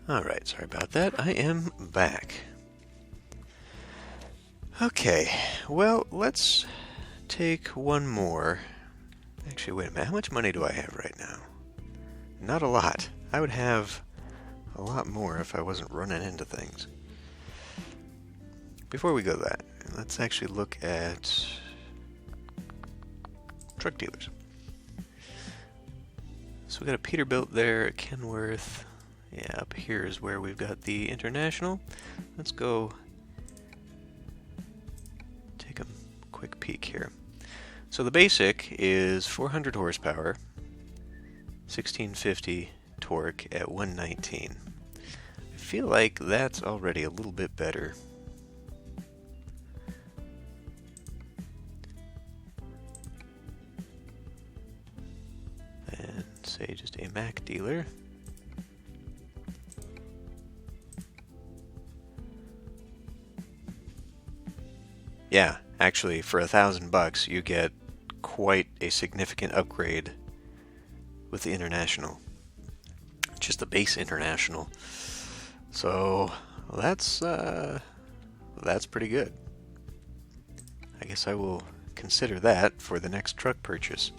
Alright, sorry about that. I am back. Okay, well, let's take one more. Actually, wait a minute. How much money do I have right now? Not a lot. I would have a lot more if I wasn't running into things. Before we go to that, let's actually look at truck dealers. So we got a Peterbilt there, a Kenworth. Yeah, up here is where we've got the International. Let's go take a quick peek here. So the basic is 400 horsepower, 1650 torque at 119. I feel like that's already a little bit better. And say just a Mac dealer. Yeah, actually, for $1,000 you get quite a significant upgrade with the International. Just the base International. So that's pretty good. I guess I will consider that for the next truck purchase.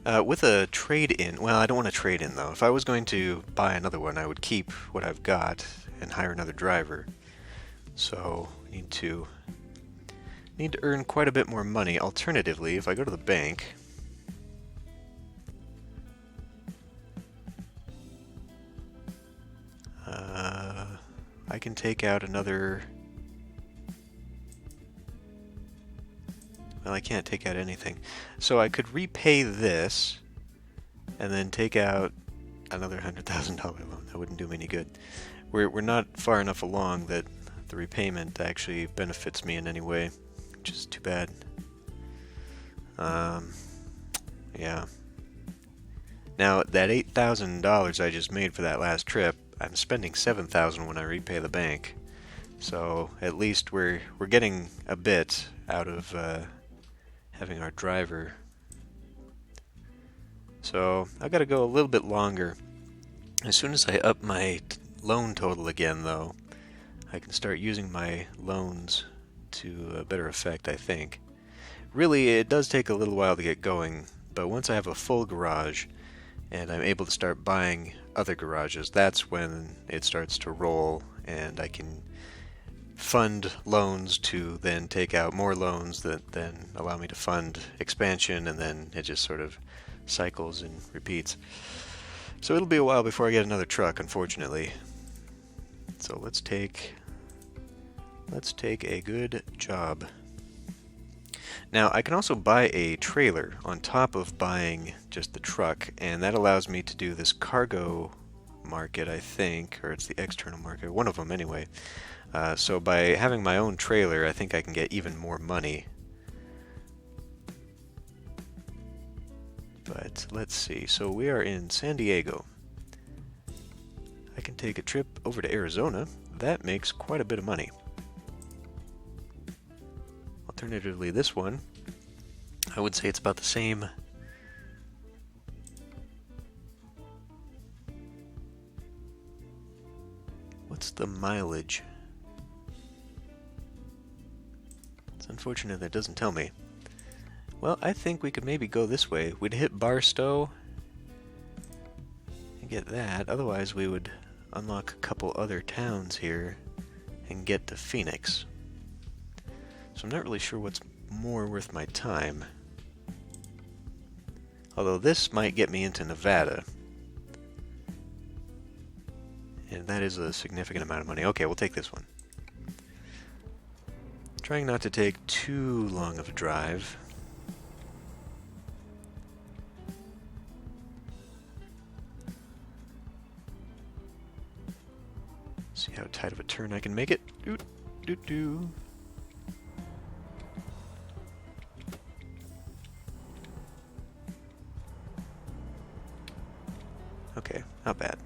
With a trade-in, well, I don't want to trade in though. If I was going to buy another one, I would keep what I've got and hire another driver. So need to earn quite a bit more money. Alternatively, if I go to the bank, I can take out another. Well, I can't take out anything. So I could repay this and then take out another $100,000 loan. That wouldn't do me any good. We're not far enough along that the repayment actually benefits me in any way, which is too bad. Yeah. Now, that $8,000 I just made for that last trip, I'm spending $7,000 when I repay the bank. So at least we're getting a bit out of having our driver. So I've got to go a little bit longer. As soon as I up my loan total again, though, I can start using my loans to better effect, I think. Really, it does take a little while to get going, but once I have a full garage and I'm able to start buying other garages, that's when it starts to roll and I can fund loans to then take out more loans that then allow me to fund expansion, and then it just sort of cycles and repeats. So it'll be a while before I get another truck, unfortunately. So let's take a good job. Now, I can also buy a trailer on top of buying just the truck, and that allows me to do this cargo market, I think, or it's the external market, one of them anyway. So by having my own trailer, I think I can get even more money. But let's see, so we are in San Diego. I can take a trip over to Arizona. That makes quite a bit of money. Alternatively, this one, I would say it's about the same. What's the mileage? It's unfortunate that it doesn't tell me. Well, I think we could maybe go this way. We'd hit Barstow and get that. Otherwise, we would unlock a couple other towns here and get to Phoenix. So I'm not really sure what's more worth my time. Although this might get me into Nevada. And that is a significant amount of money. Okay, we'll take this one. Trying not to take too long of a drive. See how tight of a turn I can make it. Doot, doot, doo. Okay, not bad.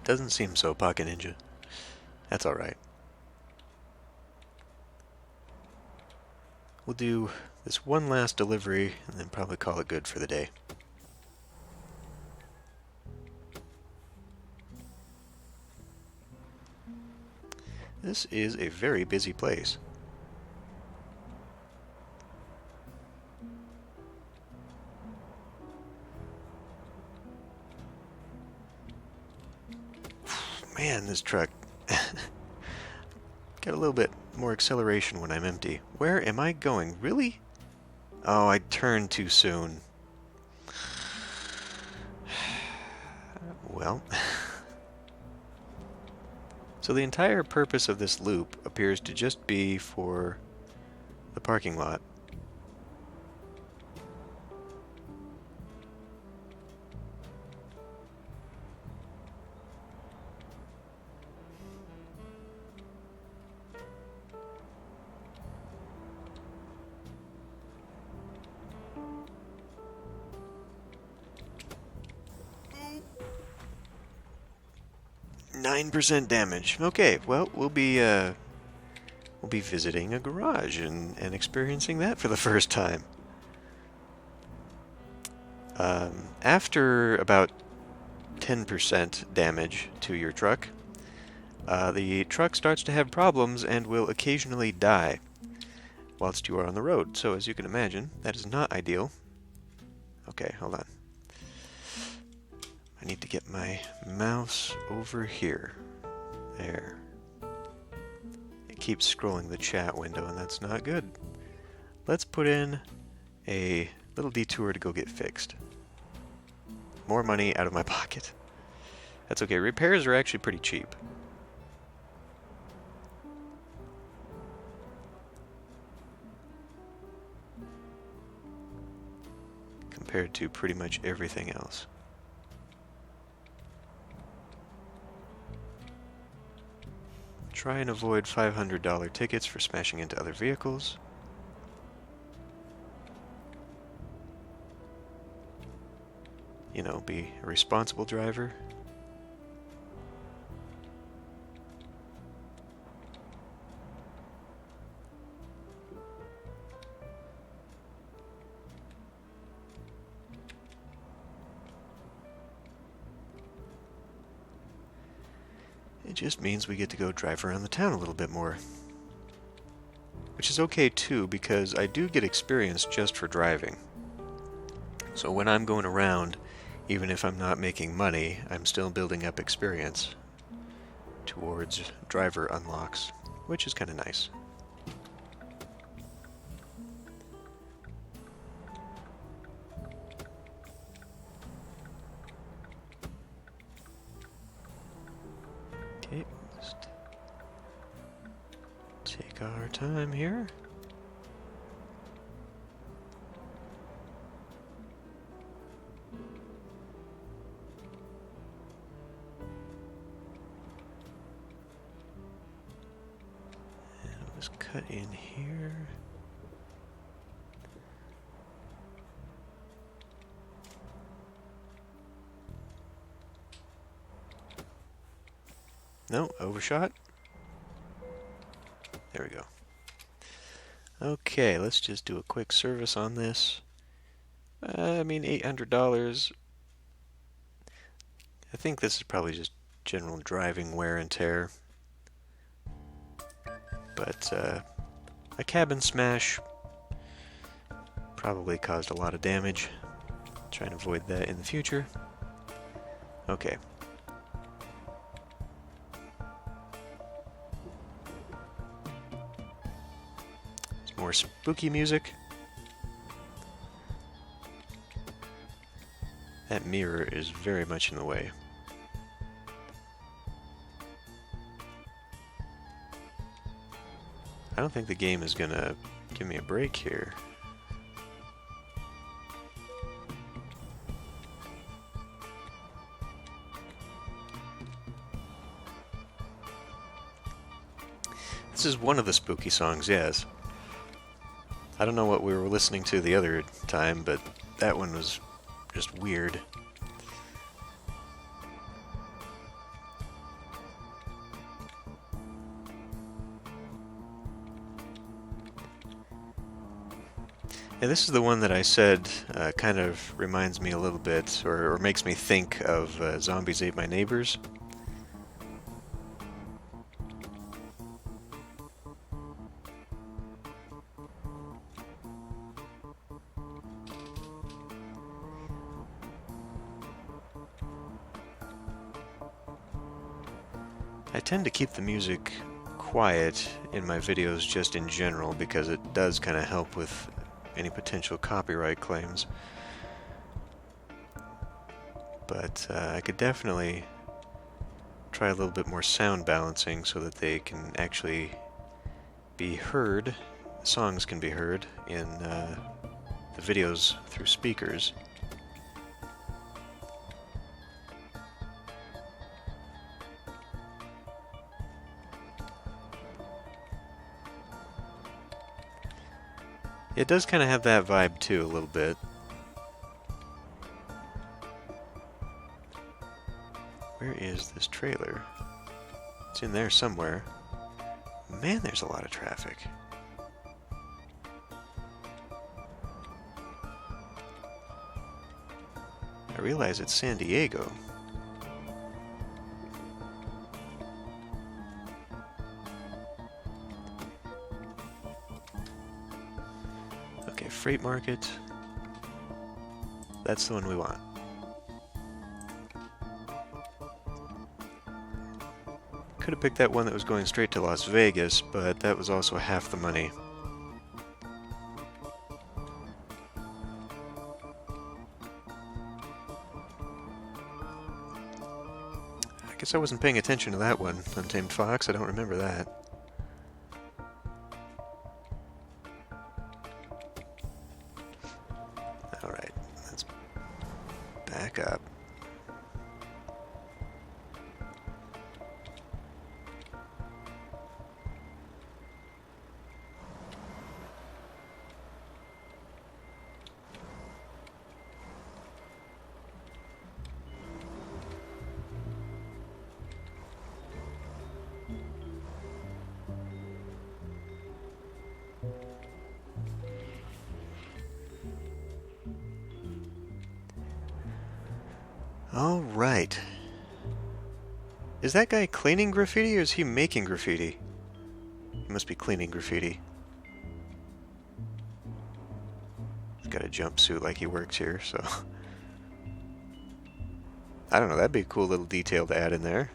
Doesn't seem so, Pocket Ninja. That's alright. We'll do this one last delivery and then probably call it good for the day. This is a very busy place. Man, this truck got a little bit more acceleration when I'm empty. Where am I going? Really? Oh, I turned too soon. Well. So the entire purpose of this loop appears to just be for the parking lot. %9 damage. Okay, well, we'll be visiting a garage and experiencing that for the first time. After about 10% damage to your truck, the truck starts to have problems and will occasionally die whilst you are on the road. So as you can imagine, that is not ideal. Okay, hold on. I need to get my mouse over here. There. It keeps scrolling the chat window, and that's not good. Let's put in a little detour to go get fixed. More money out of my pocket. That's okay. Repairs are actually pretty cheap. Compared to pretty much everything else. Try and avoid $500 tickets for smashing into other vehicles. You know, be a responsible driver. It just means we get to go drive around the town a little bit more. Which is okay too, because I do get experience just for driving. So when I'm going around, even if I'm not making money, I'm still building up experience towards driver unlocks, which is kind of nice. Okay, just take our time here. Just cut in here. No, overshot. There we go. Okay, let's just do a quick service on this. I mean, $800. I think this is probably just general driving wear and tear. But a cabin smash probably caused a lot of damage. Try and avoid that in the future. Okay. Some more spooky music. That mirror is very much in the way. I don't think the game is gonna give me a break here. This is one of the spooky songs, yes. I don't know what we were listening to the other time, but that one was just weird. Yeah, this is the one that I said kind of reminds me a little bit, or makes me think of Zombies Ate My Neighbors. I tend to keep the music quiet in my videos just in general because it does kind of help with any potential copyright claims. But I could definitely try a little bit more sound balancing so that they can actually be heard, songs can be heard in the videos through speakers. It does kind of have that vibe too, a little bit. Where is this trailer? It's in there somewhere. Man, there's a lot of traffic. I realize it's San Diego. Okay, freight market. That's the one we want. Could have picked that one that was going straight to Las Vegas, but that was also half the money. I guess I wasn't paying attention to that one, Untamed Fox. I don't remember that. Alright, let's back up. All right. Is that guy cleaning graffiti or is he making graffiti? He must be cleaning graffiti. He's got a jumpsuit like he works here, so... I don't know, that'd be a cool little detail to add in there.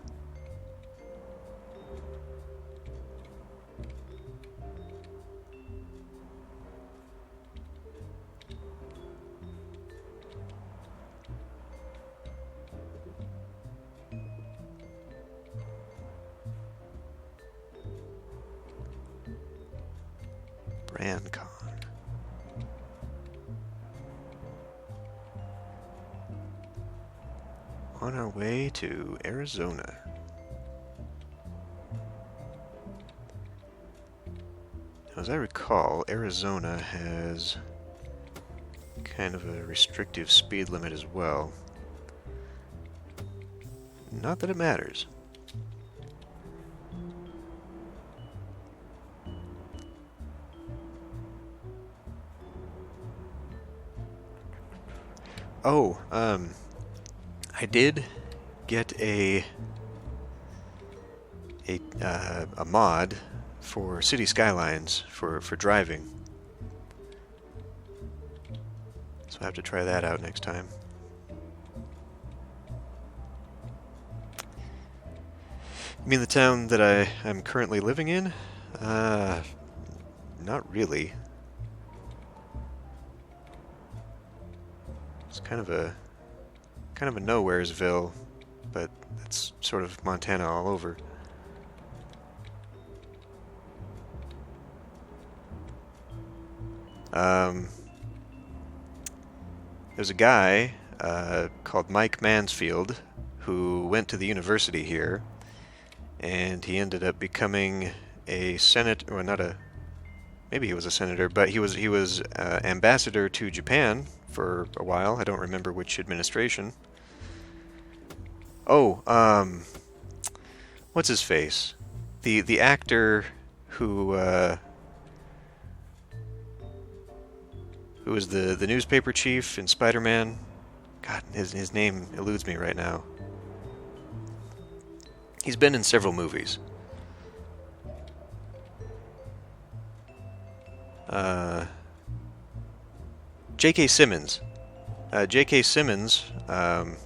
BrandCon. On our way to Arizona. As I recall, Arizona has kind of a restrictive speed limit as well. Not that it matters. Oh, I did get a mod for City Skylines for driving. So I have to try that out next time. You mean the town that I'm currently living in? Not really. It's kind of a nowheresville, but it's sort of Montana all over. There's a guy called Mike Mansfield who went to the university here, and he ended up becoming a senator, or not a, maybe he was a senator, but he was ambassador to Japan for a while. I don't remember which administration. Oh, what's his face? The actor who who was the newspaper chief in Spider-Man. God, his name eludes me right now. He's been in several movies. J.K. Simmons. J.K. Simmons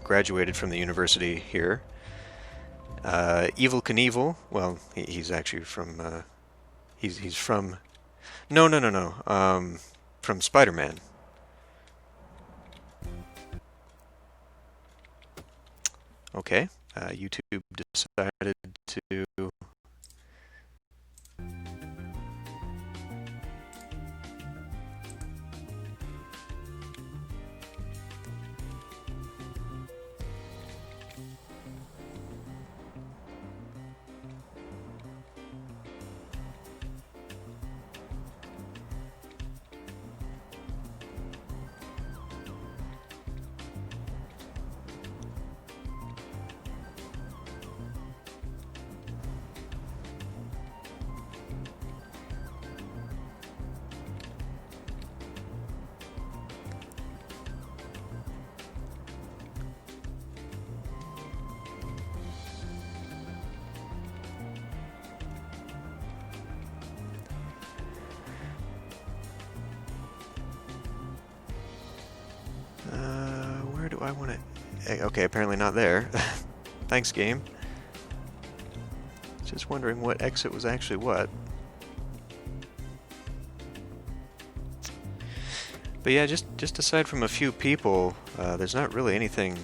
graduated from the university here. Evel Knievel. Well, he's actually from. He's from. No. From Spider-Man. Okay. YouTube decided to. Where do I want to... Okay, apparently not there. Thanks, game. Just wondering what exit was actually what. But yeah, just aside from a few people, there's not really anything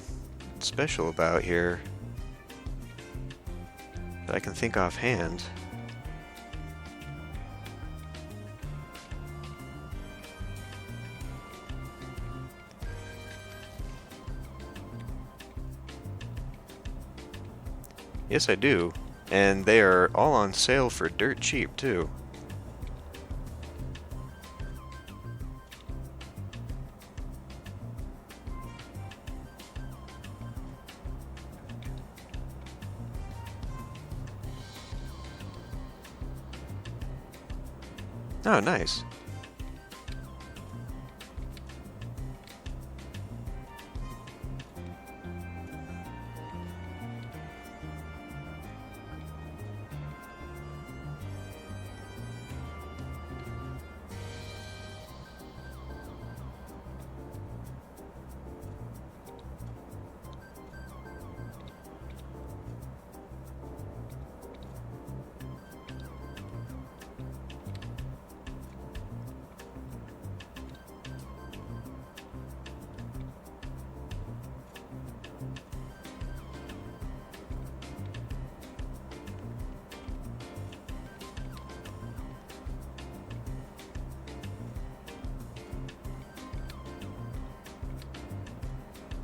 special about here that I can think offhand. Yes, I do. And they are all on sale for dirt cheap, too. Oh, nice.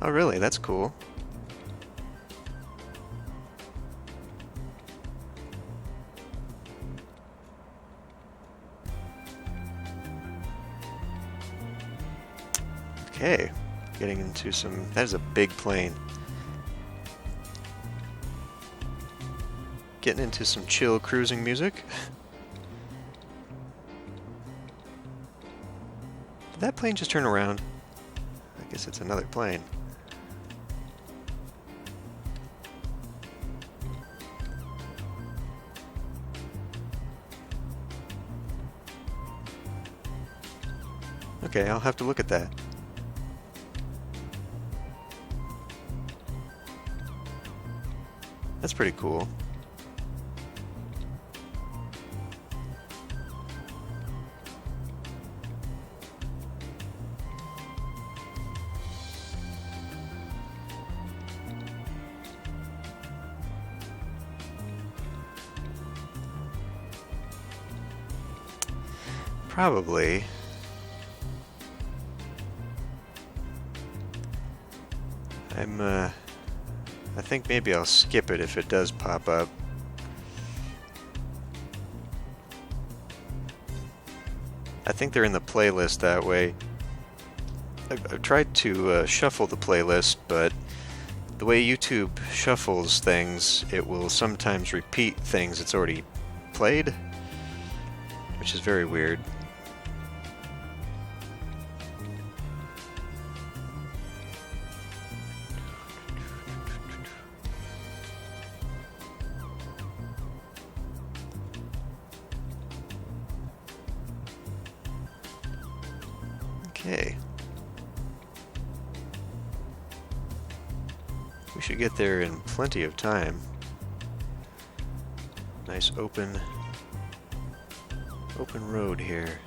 Oh, really? That's cool. Okay, getting into some... That is a big plane. Getting into some chill cruising music. Did that plane just turn around? I guess it's another plane. Okay, I'll have to look at that. That's pretty cool. Probably. I think maybe I'll skip it if it does pop up. I think they're in the playlist that way. I've tried to shuffle the playlist, but the way YouTube shuffles things, it will sometimes repeat things it's already played, which is very weird. Okay. We should get there in plenty of time. Nice open road here.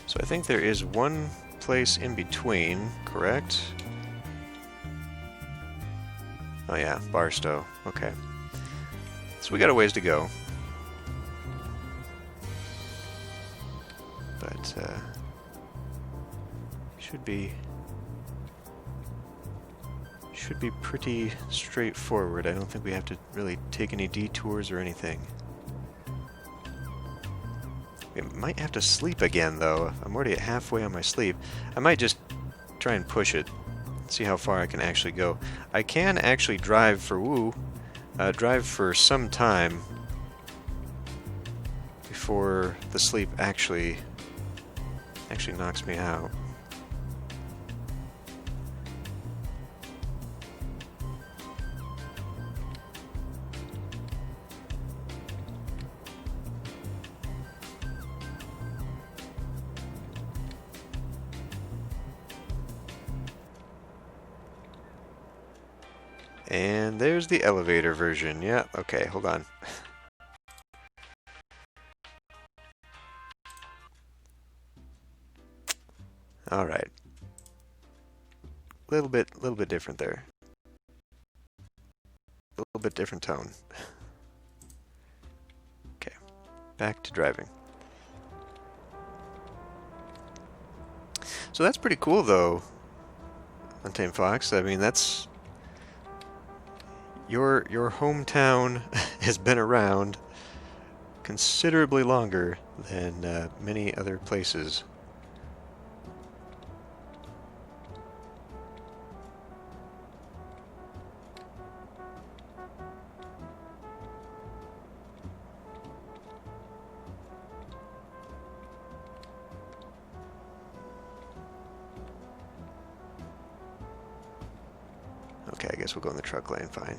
So I think there is one place in between, correct? Oh yeah, Barstow. Okay. So we got a ways to go. But should be pretty straightforward. I don't think we have to really take any detours or anything. We might have to sleep again, though. I'm already at halfway on my sleep. I might just try and push it, see how far I can actually go. I can actually drive for drive for some time before the sleep actually knocks me out. And there's the elevator version. Yeah, okay, hold on. All right. Little bit different there. A little bit different tone. Okay, back to driving. So that's pretty cool, though, Untamed Fox. I mean, that's your hometown has been around considerably longer than many other places. Okay, I guess we'll go in the truck lane, fine.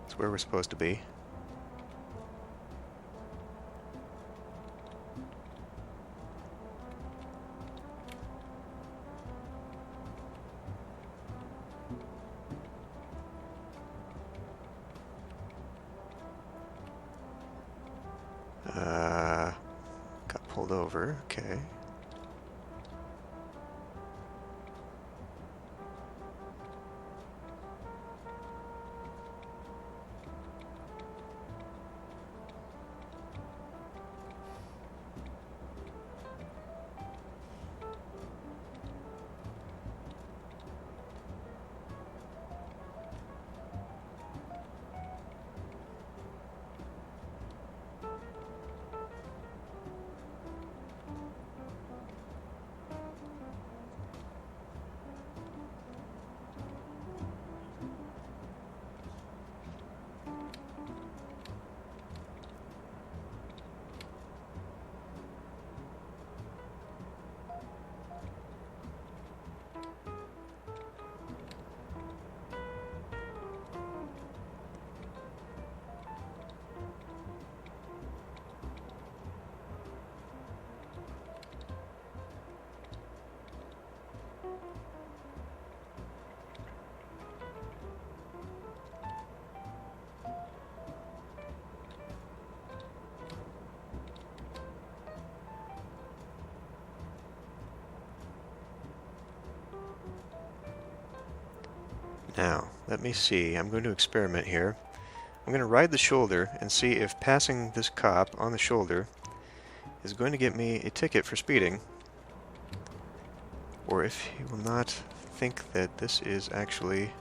It's where we're supposed to be. Got pulled over, okay. Now, let me see. I'm going to experiment here. I'm going to ride the shoulder and see if passing this cop on the shoulder is going to get me a ticket for speeding, or if he will not think that this is actually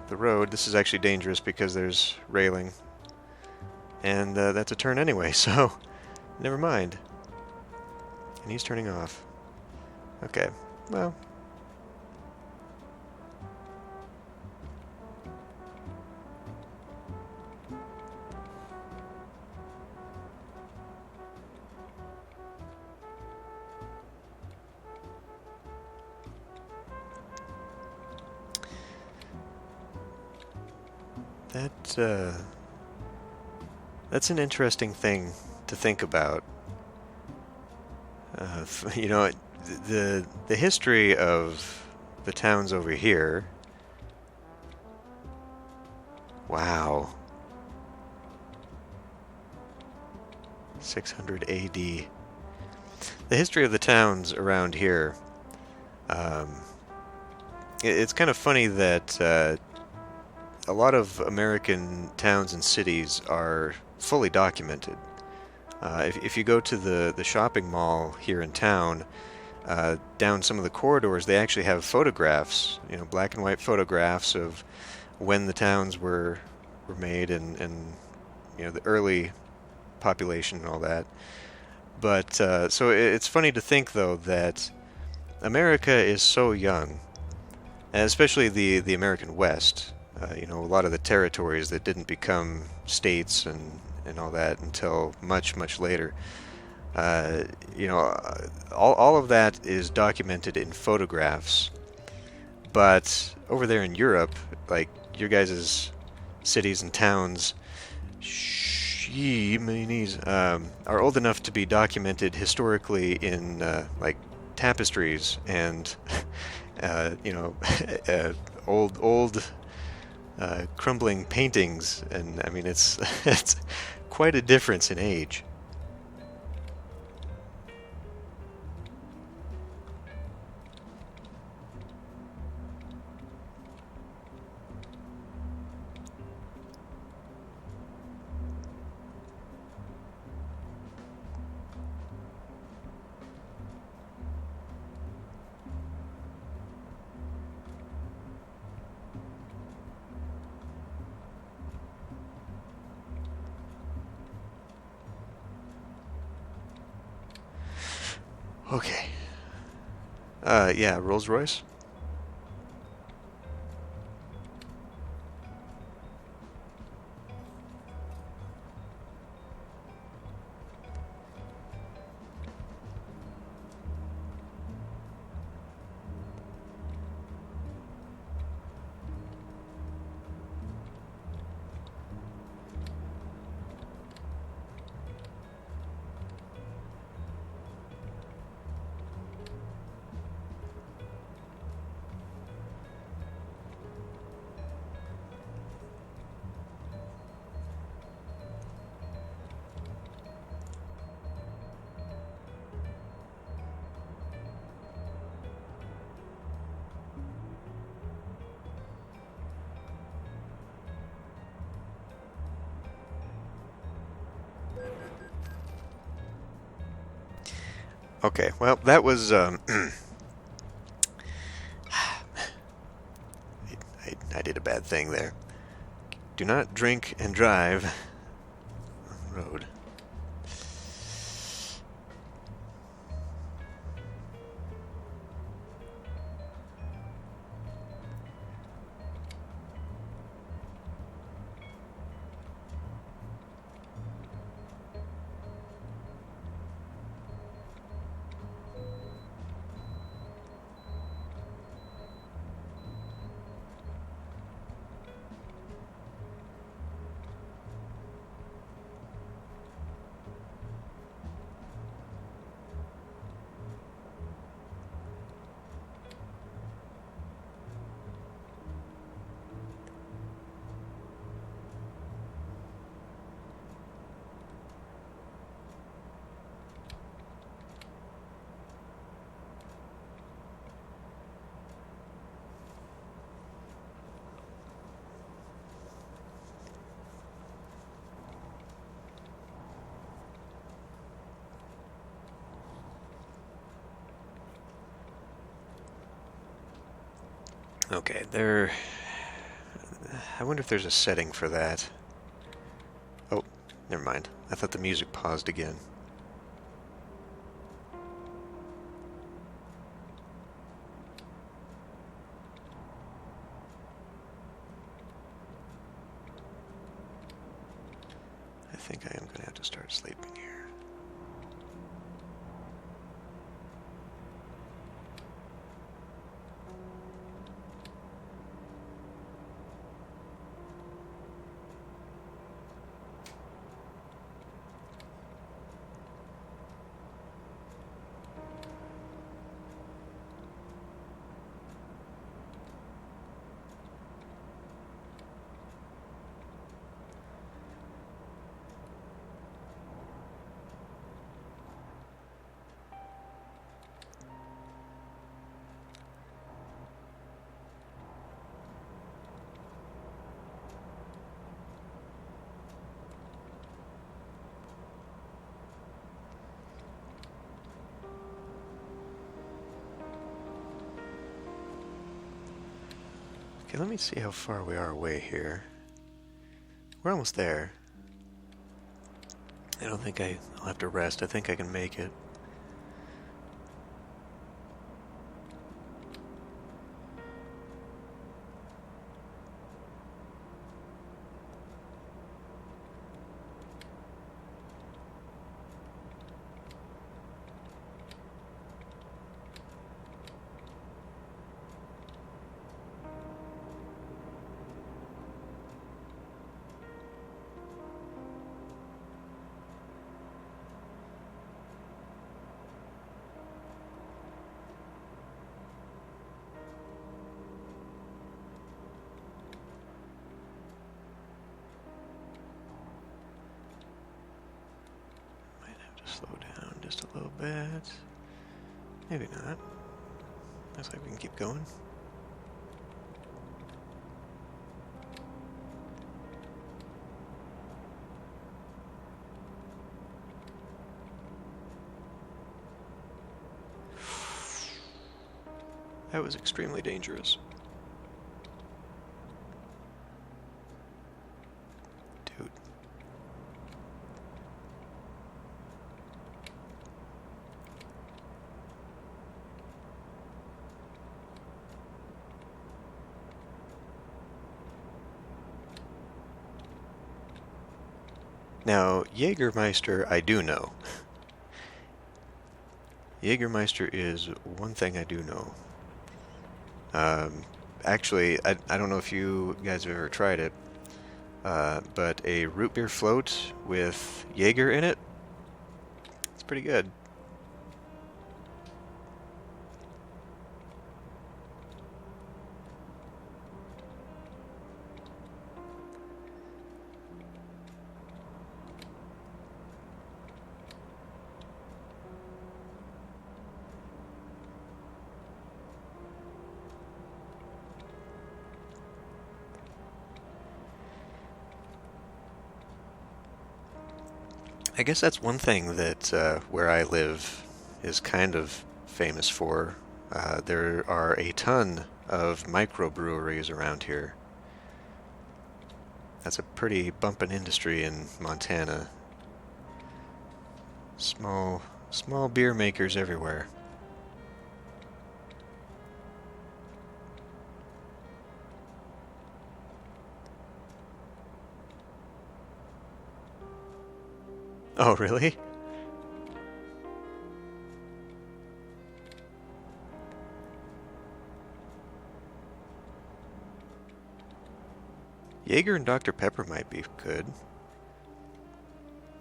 the road. This is actually dangerous because there's railing, and that's a turn anyway, so never mind. And he's turning off. Okay, well... That that's an interesting thing to think about. You know, the history of the towns over here. Wow, 600 AD. The history of the towns around here. Um, it's kind of funny that a lot of American towns and cities are fully documented. If you go to the shopping mall here in town, down some of the corridors, they actually have photographs, you know, black and white photographs of when the towns were made and you know the early population and all that. But so it's funny to think though that America is so young, and especially the American West. You know, a lot of the territories that didn't become states and all that until much later. You know, all of that is documented in photographs. But over there in Europe, like your guys' cities and towns, are old enough to be documented historically in like tapestries and you know old crumbling paintings, and I mean it's it's quite a difference in age. Okay. Yeah, Rolls Royce. Okay, well that was I did a bad thing there. Do not drink and drive on the road. Okay, there. I wonder if there's a setting for that. Oh, never mind. I thought the music paused again. I think I am going to have to start sleeping here. Okay, let me see how far we are away here. We're almost there. I don't think I'll have to rest. I think I can make it. Slow down just a little bit. Maybe not. Looks like we can keep going. That was extremely dangerous. Dude. Now, Jägermeister I do know. Jägermeister is one thing I do know. Actually, I don't know if you guys have ever tried it, but a root beer float with Jaeger in it, it's pretty good. I guess that's one thing that where I live is kind of famous for. There are a ton of microbreweries around here. That's a pretty bumpin' industry in Montana. Small beer makers everywhere. Oh, really? Jaeger and Dr. Pepper might be good.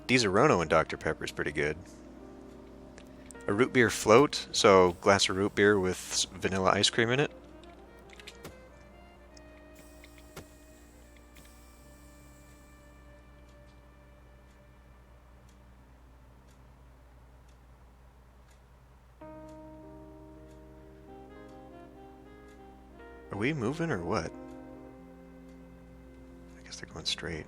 Disaronno and Dr. Pepper is pretty good. A root beer float, so glass of root beer with vanilla ice cream in it. Are we moving or what? I guess they're going straight.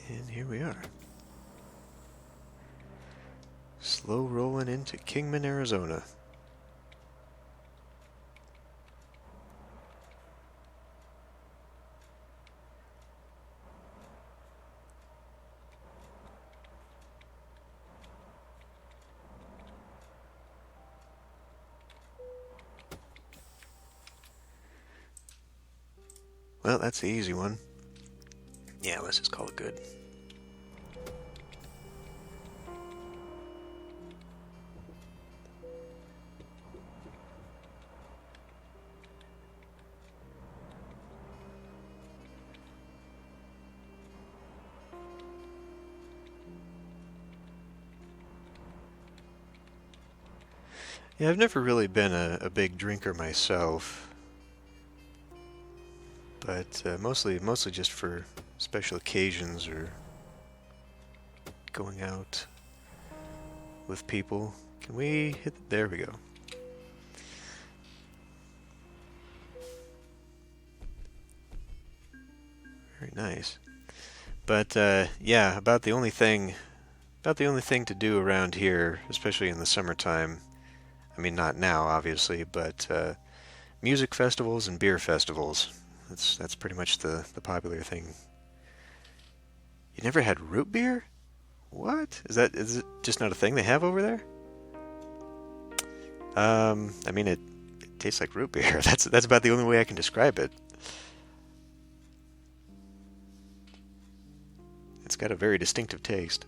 And here we are. Slow rolling into Kingman, Arizona. Well, that's the easy one. Yeah, let's just call it good. Yeah, I've never really been a big drinker myself, but mostly just for special occasions or going out with people. Can we hit? There we go. Very nice. But yeah, about the only thing to do around here, especially in the summertime. I mean, not now, obviously, but music festivals and beer festivals. That's pretty much the popular thing. You never had root beer? What? Is it just not a thing they have over there? I mean, it tastes like root beer. That's about the only way I can describe it. It's got a very distinctive taste.